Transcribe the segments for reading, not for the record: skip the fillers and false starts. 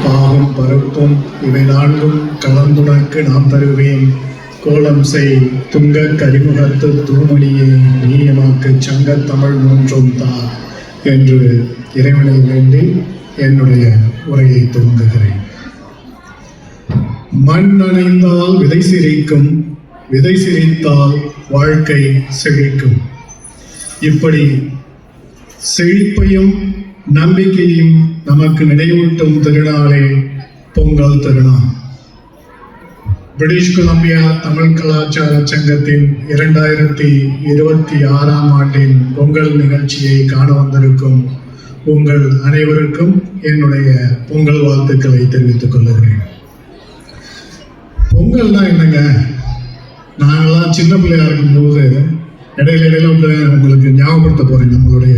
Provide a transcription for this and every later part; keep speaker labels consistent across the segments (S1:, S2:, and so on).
S1: பாகும் பருப்பும் இவை நான்கும் கலந்துனக்கு நாம் தருவேன். கோலம் செய் துங்க கரிமுகத்து தூமணியை நீயமாக்கு சங்கத் தமிழ் மூன்றும் தா என்று இறைவனை வேண்டி என்னுடைய உரையை துவங்குகிறேன். மண் நனைந்தால் விதை சிரிக்கும், விதை சிரித்தால் வாழ்க்கை செழிக்கும். இப்படி செழிப்பையும் நம்பிக்கையும் நமக்கு நினைவூட்டும் திருநாளே பொங்கல் திருநாள். பிரிட்டிஷ் கொலம்பியா தமிழ் கலாச்சார சங்கத்தின் 2026 ஆண்டின் பொங்கல் நிகழ்ச்சியை காண வந்திருக்கும் உங்கள் அனைவருக்கும் என்னுடைய பொங்கல் வாழ்த்துக்களை தெரிவித்துக் கொள்கிறேன். பொங்கல்னா என்னங்க, நாங்கள்லாம் சின்ன பிள்ளையா இருக்கும்போது இடையில உங்களுக்கு ஞாபகப்படுத்த போறேன் நம்மளுடைய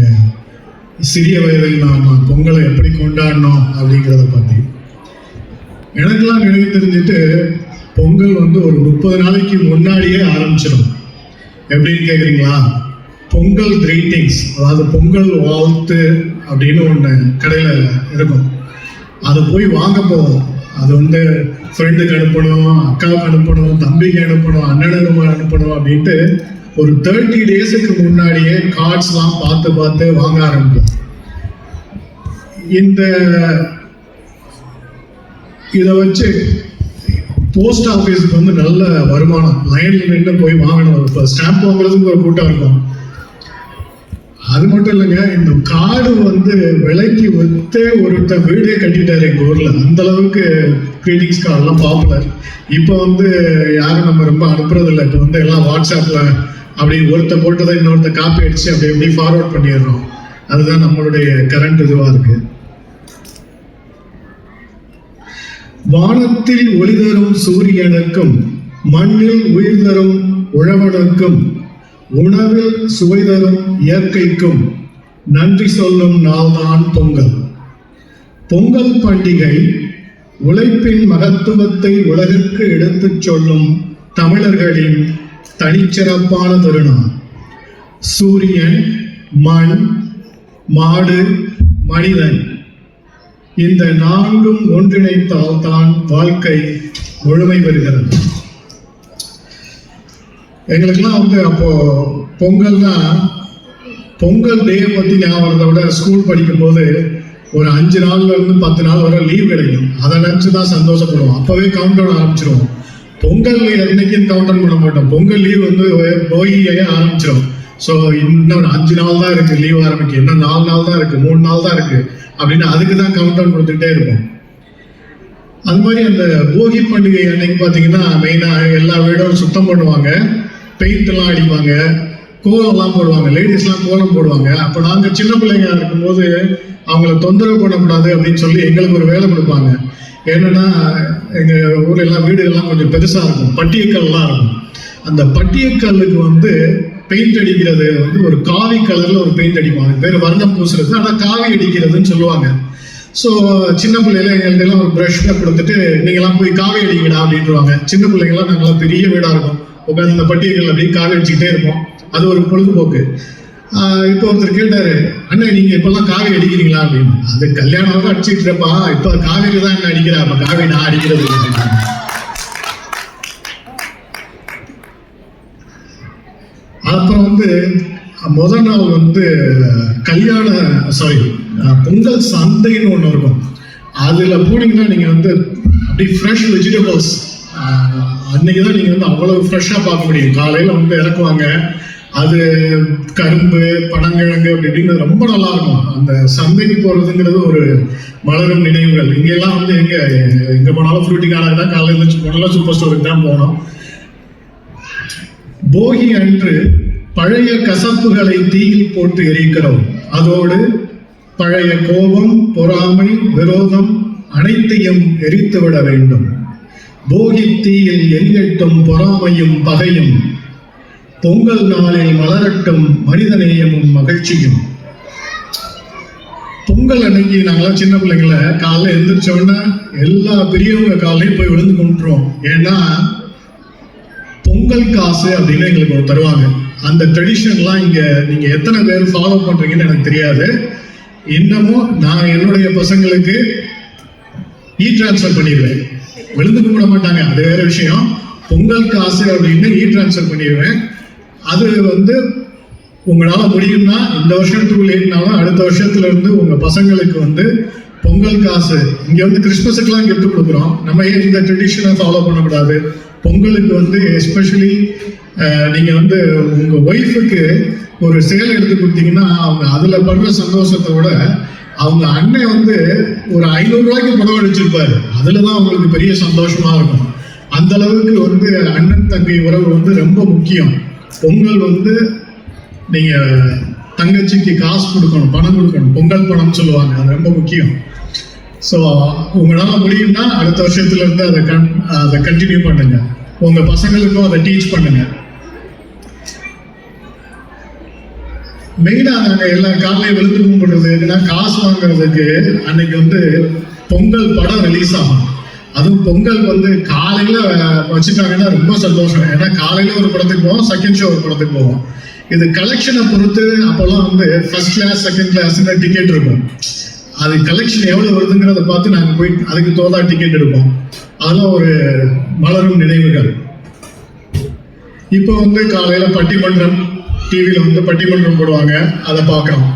S1: சிறிய வயதில் நாம் பொங்கலை எப்படி கொண்டாடணும் அப்படிங்கிறத பற்றி. எனக்கெல்லாம் நினைவு தெரிஞ்சுட்டு பொங்கல் ஒரு 30 நாளைக்கு முன்னாடியே ஆரம்பிச்சிடும். எப்படின்னு கேட்குறீங்களா? பொங்கல் கிரீட்டிங்ஸ், அதாவது பொங்கல் வாழ்த்து அப்படின்னு ஒன்று கடையில் இருக்கும். அதை போய் வாங்க போவோம். அது ஃப்ரெண்டுக்கு அனுப்பணும், அக்காவுக்கு அனுப்பணும், தம்பிக்கு அனுப்பணும், அண்ணனுக்கு அனுப்பணும் அப்படின்ட்டு ஒரு 30 டேஸுக்கு முன்னாடியே கார்ட்ஸ்லாம் பார்த்து வாங்க ஆரம்பிப்போம். இதை வச்சு போஸ்ட் ஆஃபீஸுக்கு நல்ல வருமானம். லைன்ல நின்று போய் வாங்கணும். இப்போ ஸ்டாம்ப் வாங்குறதுக்கு ஒரு கூட்டம் இருக்கும். அது மட்டும் இல்லைங்க, இந்த கார்டு விலைக்கு வித்தே ஒருத்தர் வீடே கட்டிட்டாரு எங்க ஊர்ல. அந்த அளவுக்கு கிரீட்டிங்ஸ் கார்டெல்லாம் பாப்புலர். இப்போ யாரும் நம்ம ரொம்ப அனுப்புறது இல்லை. இப்போ எல்லாம் வாட்ஸ்அப்ல அப்படி ஒருத்தர் போட்டதை இன்னொருத்தர் காப்பி அடிச்சு அப்படி எப்படி ஃபார்வர்ட் பண்ணிடுறோம். அதுதான் நம்மளுடைய கரண்ட் இதுவா இருக்கு. வானத்தில் ஒளி தரும் சூரியனுக்கும், மண்ணில் உயிர் தரும் உழவனுக்கும், உணவில் சுவை தரும் இயற்கைக்கும் நன்றி சொல்லும் நாள்தான் பொங்கல். பொங்கல் பண்டிகை உழைப்பின் மகத்துவத்தை உலகிற்கு எடுத்துச் சொல்லும் தமிழர்களின் தனிச்சிறப்பான திருநாள். சூரியன், மண், மாடு, மனிதன் இந்த நான்கும் ஒன்றிணைத்தால் தான் வாழ்க்கை முழுமை பெறுகிறது. எங்களுக்கெல்லாம் அப்போ பொங்கல்னா பொங்கல் டே பற்றி ஞாபகத்தை விட ஸ்கூல் படிக்கும் போது ஒரு 5 நாள்ல இருந்து 10 நாள் வரை லீவ் கிடைக்கும். அதை நினச்சி தான் சந்தோஷப்படுவோம். அப்போவே கவுண்ட் டவுன் ஆரம்பிச்சிருவோம். பொங்கல் என்னைக்கும் கவுண்ட் டவுன் பண்ண மாட்டோம். பொங்கல் லீவ் போகியே ஆரம்பிச்சிடும். ஸோ இன்னும் 5 நாள் தான் இருக்கு லீவ் ஆரம்பிக்க, இன்னும் 4 நாள் தான் இருக்கு, 3 நாள் தான் இருக்கு அப்படின்னு அதுக்கு தான் கவுண்ட் டவுன் கொடுத்துட்டே இருப்போம். அது மாதிரி அந்த போகி பண்டிகை அன்னைக்கு பார்த்தீங்கன்னா மெயினாக எல்லா வீடும் சுத்தம் பண்ணுவாங்க, பெயிண்ட் எல்லாம் அடிப்பாங்க, கோலம்லாம் போடுவாங்க, லேடிஸ்லாம் கோலம் போடுவாங்க. அப்போ நாங்கள் சின்ன பிள்ளைங்க இருக்கும்போது அவங்கள தொந்தரவு பண்ணக்கூடாது அப்படின்னு சொல்லி எங்களுக்கு ஒரு வேலை கொடுப்பாங்க. என்னன்னா எங்கள் ஊர்ல எல்லாம் வீடுகள்லாம் கொஞ்சம் பெருசாக இருக்கும், பட்டியக்கல்லாம் இருக்கும். அந்த பட்டியக்கல்லுக்கு பெயிண்ட் அடிக்கிறது ஒரு காவி கலர்ல ஒரு பெயிண்ட் அடிப்பாங்க. பேர் வர்ணம் பூசுறது, ஆனால் காவி அடிக்கிறதுன்னு சொல்லுவாங்க. ஸோ சின்ன பிள்ளைல எங்கள்கிட்ட எல்லாம் ஒரு ப்ரஷ்ல கொடுத்துட்டு நீங்களாம் போய் காவி அடிக்கடா அப்படின்ட்டுருவாங்க. சின்ன பிள்ளைங்களாம் நாங்களாம் பெரிய வீடா இருக்கும், உட்காந்து இந்த பட்டியல்கள் அப்படியே காவி அடிச்சுக்கிட்டே இருப்போம். அது ஒரு பொழுதுபோக்கு. இப்போ ஒருத்தர் கேட்டாரு, அண்ணா நீங்க இப்பெல்லாம் காவி அடிக்கிறீங்களா அப்படின்னு. அது கல்யாணம் அடிச்சுட்டு இருப்பா, இப்ப காவிரி தான் என்ன அடிக்கிறா, அப்ப காவி நான் அடிக்கிறது. அப்புறம் முதல் நாள் பொங்கல் சந்தைன்னு ஒன்று இருக்கும். அதுல போனீங்கன்னா நீங்க அப்படியே ஃப்ரெஷ் வெஜிடபிள்ஸ் அன்னைக்குதான் நீங்க அவ்வளவு ஃப்ரெஷ்ஷா பார்க்க முடியும். காலையில இறக்குவாங்க. அது கரும்பு, பனங்கிழங்கு அப்படி இப்படின்னு ரொம்ப நல்லா இருக்கும். அந்த சந்தைக்கு போறதுங்கிறது ஒரு மலரும் நினைவுகள். இங்கெல்லாம் எங்க போனாலும் ஃப்ரூட்டி கார்டுக்கு தான் காலையில் இருந்துச்சு போனாலும் சூப்பர் ஸ்டோருக்கு தான் போனோம். போகி அன்று பழைய கசப்புகளை தீயில் போட்டு எரிக்கிறோம். அதோடு பழைய கோபம், பொறாமை, விரோதம் அனைத்தையும் எரித்துவிட வேண்டும். போகி தீயில் எரியட்டும் பொறாமையும் பகையும், பொங்கல் நாளில் மலரட்டும் மனிதநேயமும் மகிழ்ச்சியும். பொங்கல் அன்னைக்கு நாங்களாம் சின்ன பிள்ளைங்கள காலைல எழுந்திரிச்சோன்னா எல்லா பெரியவங்க காலையும் போய் விழுந்து கும்பிட்டுருவோம். ஏன்னா பொங்கல் காசு அப்படின்னு எங்களுக்கு தருவாங்க. அந்த ட்ரெடிஷன்லாம் இங்க நீங்க எத்தனை பேர் ஃபாலோ பண்றீங்கன்னு எனக்கு தெரியாது. இன்னமும் நான் என்னுடைய பசங்களுக்கு டிரான்ஸ்ஃபர் பண்ணிடுவேன். விழுந்து கும்பிட மாட்டாங்க, அது வேற விஷயம். பொங்கல் காசு அப்படின்னு டிரான்ஸ்ஃபர் பண்ணிடுவேன். அது வந்து உங்களால முடியும்னா இந்த வருஷம் டூ லேட்னாலும் அடுத்த வருஷத்துல இருந்து உங்க பசங்களுக்கு வந்து பொங்கல் காசு, இங்க வந்து கிறிஸ்மஸுக்கெல்லாம் கிஃப்ட் கொடுக்குறோம், நம்ம ஏன் இந்த ட்ரெடிஷனை ஃபாலோ பண்ணக்கூடாது? பொங்கலுக்கு வந்து எஸ்பெஷலி நீங்க வந்து உங்க ஒய்ஃபுக்கு ஒரு சேலை எடுத்து கொடுத்தீங்கன்னா அவங்க அதுல படுற சந்தோஷத்தை விட அவங்க அண்ணன் வந்து ஒரு 500 ரூபாய்க்கு புடவை அடிச்சிருப்பாரு, அதுலதான் அவங்களுக்கு பெரிய சந்தோஷமா இருக்கும். அந்த அளவுக்கு வந்து அண்ணன் தங்கை உறவு வந்து ரொம்ப முக்கியம். பொங்கல் வந்து நீங்க தங்கச்சிக்கு காசு கொடுக்கணும், பணம் கொடுக்கணும், பொங்கல் பணம் சொல்லுவாங்க, அது ரொம்ப முக்கியம். ஸோ உங்களால முடியும்னா அடுத்த வருஷத்துல இருந்து அதை கண்டினியூ பண்ணுங்க, உங்க பசங்களுக்கும் அதை டீச் பண்ணுங்க. மெயினா நாங்க எல்லா காலையும் விழுந்து கும்பிடுறது எதுனா காசு வாங்குறதுக்கு. அன்னைக்கு வந்து பொங்கல் படம் ரிலீஸ் ஆகும், அதுவும் பொங்கல் வந்து காலையில வச்சுட்டாங்கன்னா ரொம்ப சந்தோஷம். ஏன்னா காலையில ஒரு படத்துக்கு போவோம், செகண்ட் ஷோ ஒரு படத்துக்கு போவோம். இது கலெக்ஷனை பொறுத்து அப்பெல்லாம் வந்து ஃபர்ஸ்ட் கிளாஸ் செகண்ட் கிளாஸ்ன்னு டிக்கெட் இருக்கும். அது கலெக்ஷன் எவ்வளவு வருதுங்கிறத பார்த்து நாங்க போய் அதுக்கு தோதா டிக்கெட் எடுப்போம். அதெல்லாம் ஒரு மலரும் நினைவுகள். இப்போ வந்து காலையில பட்டிமன்றம், டிவியில வந்து பட்டிமன்றம் போடுவாங்க, அதை பார்க்கிறோம்.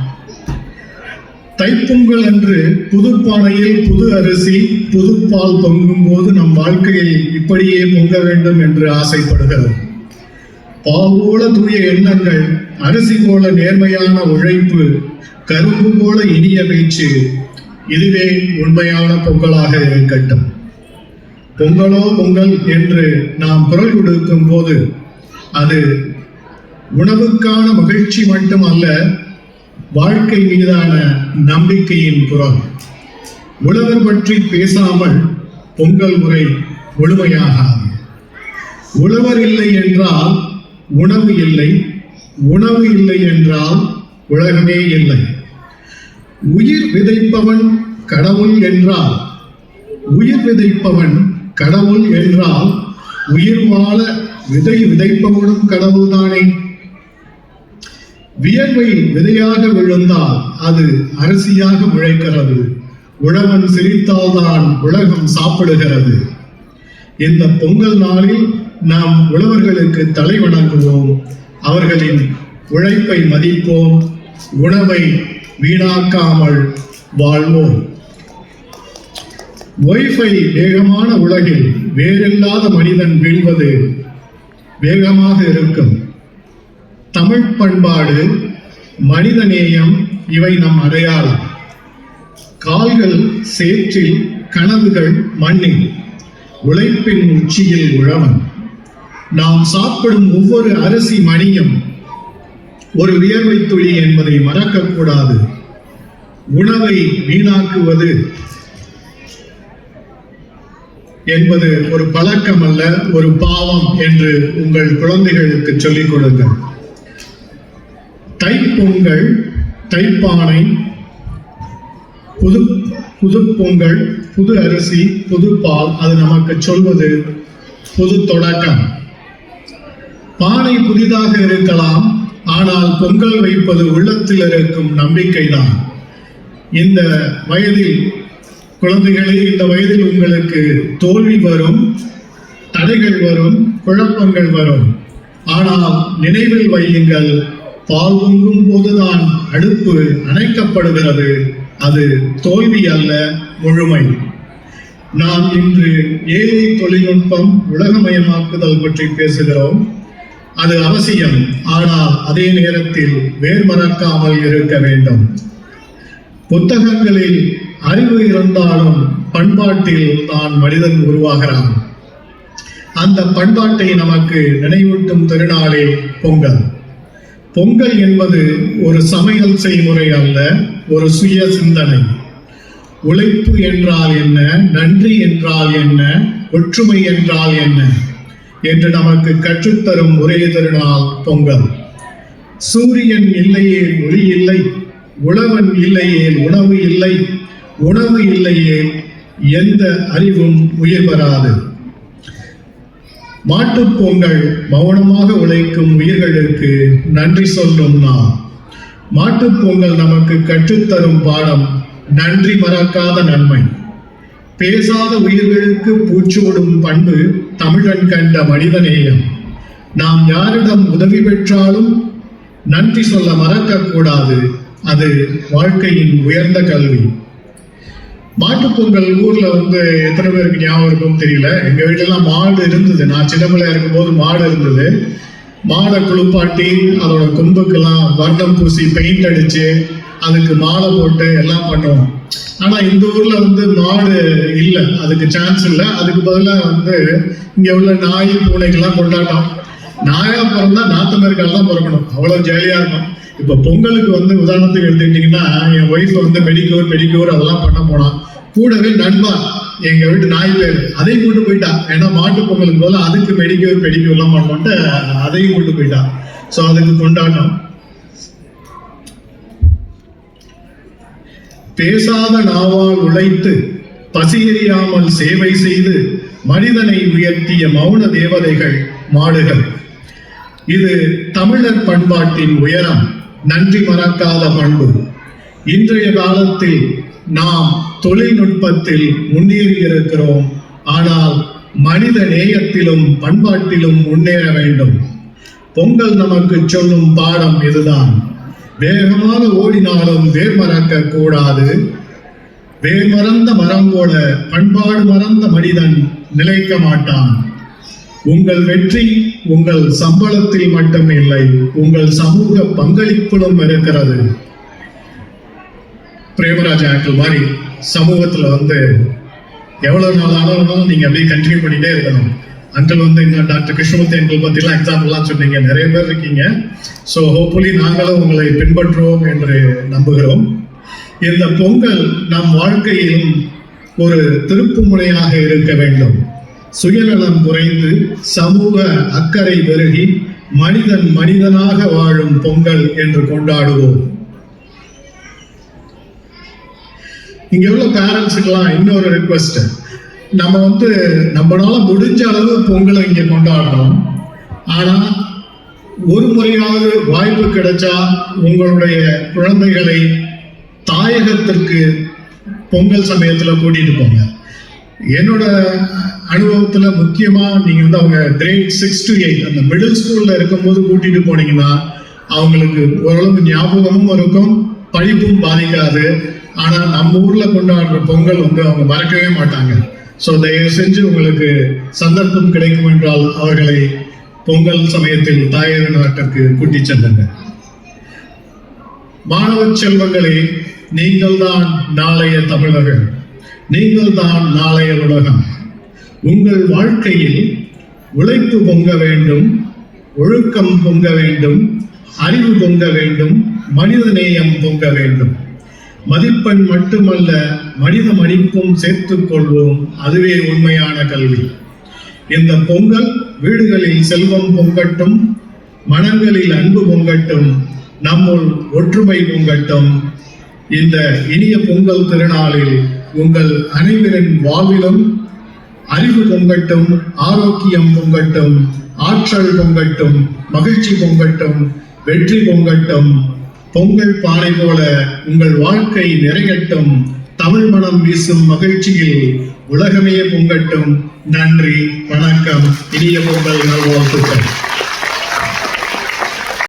S1: தைப்பொங்கல் அன்று புதுப்பானையில் புது அரிசி புதுப்பால் பொங்கும் போது நம் வாழ்க்கையில் இப்படியே பொங்க வேண்டும் என்று ஆசைப்படுகிறது. பால் போல தூய எண்ணங்கள், அரிசி போல நேர்மையான உழைப்பு, கரும்பு போல இனிய பேச்சு, இதுவே உண்மையான பொங்கலாக இருக்கட்டும். பொங்கலோ பொங்கல் என்று நாம் குரல் கொடுக்கும் போது அது உணவுக்கான மகிழ்ச்சி மட்டும் அல்ல, வாழ்க்கை மீதான நம்பிக்கையின் குரல். உழவர் பற்றி பேசாமல் பொங்கல் உரை முழுமையாகாது. உழவர் இல்லை என்றால் உணவு இல்லை, உணவு இல்லை என்றால் உலகமே இல்லை. உயிர் விதைப்பவன் கடவுள் என்றால், உயிர் விதைப்பவன் கடவுள் என்றால் உயிர் வாழ விதை விதைப்பவனும் கடவுள் தானே. வியர்வை விதையாக விழுந்தால் அது அரிசியாக முளைக்கிறது. உழவன் சிரித்தால்தான் உலகம் சாப்பிடுகிறது. இந்த பொங்கல் நாளில் நாம் உழவர்களுக்கு தலை வணங்குவோம், அவர்களின் உழைப்பை மதிப்போம், உணவை வீணாக்காமல் வாழ்வோம். வைஃபை வேகமான உலகில் வேறில்லாத மனிதன் வீழ்வது வேகமாக இருக்கும். தமிழ் பண்பாடு, மனிதநேயம் இவை நம் அடையாளம். கால்கள் சேற்றில், கனவுகள் மண்ணில், உழைப்பின் உச்சியில் உழவன். நாம் சாப்பிடும் ஒவ்வொரு அரிசி மணியும் ஒரு வியர்வை துளி என்பதை மறக்கக்கூடாது. உணவை வீணாக்குவது என்பது ஒரு பழக்கம் அல்ல, ஒரு பாவம் என்று உங்கள் குழந்தைகளுக்கு சொல்லிக் கொடுங்கள். தைப்பொங்கல், தைப்பானை, புது பொங்கல், புது அரிசி, புது பால், அது நமக்கு சொல்வது புது தொடக்கம். பானை புதிதாக இருக்கலாம், ஆனால் பொங்கல் வைப்பது உள்ளத்தில் இருக்கும் நம்பிக்கைதான். இந்த வயதில் குழந்தைகளே, இந்த வயதில் உங்களுக்கு தோல்வி வரும், தடைகள் வரும், குழப்பங்கள் வரும். ஆனால் நினைவில் வையுங்கள், பால் பொங்கும் போதுதான் அடுப்பு அணைக்கப்படுகிறது. அது தோல்வி அல்ல, முழுமை. நாம் இன்று ஏஐ தொழில்நுட்பம், உலகமயமாக்குதல் பற்றி பேசுகிறோம். அது அவசியம், ஆனால் அதே நேரத்தில் வேர் மறக்காமல் இருக்க வேண்டும். புத்தகங்களில் அறிவு இருந்தாலும் பண்பாட்டில் தான் மனிதன் உருவாகிறான். அந்த பண்பாட்டை நமக்கு நினைவூட்டும் திருநாளே பொங்கல். பொங்கல் என்பது ஒரு சமையல் செய்முறை அல்ல, ஒரு சுய சிந்தனை. உழைப்பு என்றால் என்ன, நன்றி என்றால் என்ன, ஒற்றுமை என்றால் என்ன என்று நமக்கு கற்றுத்தரும் ஒரே திருநாள் பொங்கல். சூரியன் இல்லையே ஒளி இல்லை, உழவன் இல்லையே உணவு இல்லை, உணவு இல்லையே எந்த அறிவும் உயிர் பெறாது. மாட்டுப் பொங்கல் மௌனமாக உழைக்கும் உயிர்களுக்கு நன்றி சொல்லும் நாள். மாட்டுப் பொங்கல் நமக்கு கற்றுத்தரும் பாடம் நன்றி மறக்காத நன்மை. பேசாத உயிர்களுக்கு பூச்சோடும் பண்பு தமிழன் கண்ட மனிதநேயம். நாம் யாரிடம் உதவி பெற்றாலும் நன்றி சொல்ல மறக்கக்கூடாது. அது வாழ்க்கையின் உயர்ந்த கல்வி. மாட்டுப்பொங்கல் ஊர்ல எத்தனை பேருக்கு ஞாபகம் இருக்கும் தெரியல. எங்க வீட்டுலாம் மாடு இருந்தது. நான் சின்ன பிள்ளையா இருக்கும் போது மாடு இருந்தது. மாடை குளிப்பாட்டி அதோட கொம்புக்கெல்லாம் வர்ணம் பூசி பெயிண்ட் அடிச்சு அதுக்கு மாலை போட்டு எல்லாம் பண்ணுவோம். ஆனா இந்த ஊர்ல மாடு இல்லை, அதுக்கு சான்ஸ் இல்லை. அதுக்கு பதிலாக இங்க உள்ள நாய் பூனைக்கெல்லாம் கொண்டாட்டம். நாயா பிறந்தா நாத்தமருக்கால் தான் பிறக்கணும், அவ்வளவு ஜாலியா இருக்கும். இப்ப பொங்கலுக்கு உதாரணத்துக்கு எடுத்துக்கிட்டீங்கன்னா என் ஒய்ஃப் பெடிக்யூர் அதெல்லாம் பண்ண போனா கூடவே நண்பா எங்க வீட்டு நாய் பேர் அதையும் கூட்டு போயிட்டா. ஏன்னா மாட்டு பொங்கலுக்கு போல அதுக்கு பெடிக்யூர் எல்லாம் பண்ணோன்ட்டு அதையும் கூட்டு போயிட்டா. சோ அதுக்கு கொண்டாட்டம். பேசாத நாவால் உழைத்து பசியறியாமல் சேவை செய்து மனிதனை உயர்த்திய மௌன தேவதைகள் மாடுகள். இது தமிழர் பண்பாட்டின் உயரம், நன்றி மறக்காத பண்பு. இன்றைய காலத்தில் நாம் தொழில்நுட்பத்தில் முன்னேறி இருக்கிறோம். ஆனால் மனித நேயத்திலும் பண்பாட்டிலும் முன்னேற வேண்டும். பொங்கல் நமக்கு சொல்லும் பாடம் இதுதான். வேகமாக ஓடினாலும் வேர் மறக்க கூடாது. வேர் மறந்த மரம் போல பண்பாடு மறந்த மனிதன் நிலைக்க மாட்டான். உங்கள் வெற்றி உங்கள் சம்பளத்தில் மட்டும் இல்லை, உங்கள் சமூக பங்களிப்பிலும் இருக்கிறது. பிரேமராஜ் அங்கிள் மாதிரி சமூகத்துல எவ்வளவு நாள் ஆனாலும் நீங்க அப்படியே கண்டினியூ பண்ணிட்டே இருக்கணும். அங்கிள் இன்னும் டாக்டர் கிருஷ்ணமூர்த்தி அங்கிள் பத்திலாம் எக்ஸாம்பிள்லாம் சொன்னீங்க, நிறைய பேர் இருக்கீங்க. ஸோ ஹோப்ஃபுல்லி நாங்களும் உங்களை பின்பற்றுவோம் என்று நம்புகிறோம். இந்த பொங்கல் நம் வாழ்க்கையிலும் ஒரு திருப்பு முனையாக இருக்க வேண்டும். சுயநலம் குறைந்து சமூக அக்கறை பெருகி மனிதன் மனிதனாக வாழும் பொங்கல் என்று கொண்டாடுவோம். இங்க உள்ள பேரண்ட்ஸுக்கெல்லாம் இன்னொரு ரிக்வெஸ்ட். நம்ம நம்மளால முடிஞ்ச அளவு பொங்கலை இங்க கொண்டாடுறோம். ஆனா ஒரு முறையாவது வாய்ப்பு கிடைச்சா உங்களுடைய குழந்தைகளை தாயகத்திற்கு பொங்கல் சமயத்துல கூட்டிட்டு போங்க. என்னோட அனுபவத்துல முக்கியமா நீங்க அவங்க கிரேட் 6 to 8 அந்த மிடில் ஸ்கூல்ல இருக்கும்போது கூட்டிட்டு போனீங்கன்னா அவங்களுக்கு ஓரளவு ஞாபகமும் இருக்கும், படிப்பும் பாதிக்காது. ஆனா நம்ம ஊர்ல கொண்டாடுற பொங்கல் அவங்க மறக்கவே மாட்டாங்க. ஸோ தயவு செஞ்சு உங்களுக்கு சந்தர்ப்பம் கிடைக்கும் என்றால் அவர்களை பொங்கல் சமயத்தில் தாயக நாட்டிற்கு கூட்டி செல்லுங்க. மாணவ செல்வங்களே, நீங்கள் தான் நாளைய தமிழர்கள், நீங்கள் தான் நாளைய உலகம். உங்கள் வாழ்க்கையில் உழைப்பு பொங்க வேண்டும், ஒழுக்கம் பொங்க வேண்டும், அறிவு பொங்க வேண்டும், மனித நேயம் பொங்க வேண்டும். மதிப்பெண் மட்டுமல்ல, மனித மதிப்பும் சேர்த்துக் கொள்வோம். அதுவே உண்மையான கல்வி. இந்த பொங்கல் வீடுகளில் செல்வம் பொங்கட்டும், மனங்களில் அன்பு பொங்கட்டும், நம்முள் ஒற்றுமை பொங்கட்டும். இந்த இனிய பொங்கல் திருநாளில் உங்கள் அனைவரின் வாழ்விலும் அறிவு பொங்கட்டும், ஆரோக்கியம் பொங்கட்டும், ஆற்றல் பொங்கட்டும், மகிழ்ச்சி பொங்கட்டும், வெற்றி பொங்கட்டும். பொங்கல் பானை போல உங்கள் வாழ்க்கை நிறையட்டும். தமிழ் மனம் வீசும் மகிழ்ச்சியில் உலகமே பொங்கட்டும். நன்றி, வணக்கம், இனிய பொங்கல் நல்வாழ்த்துக்கள்.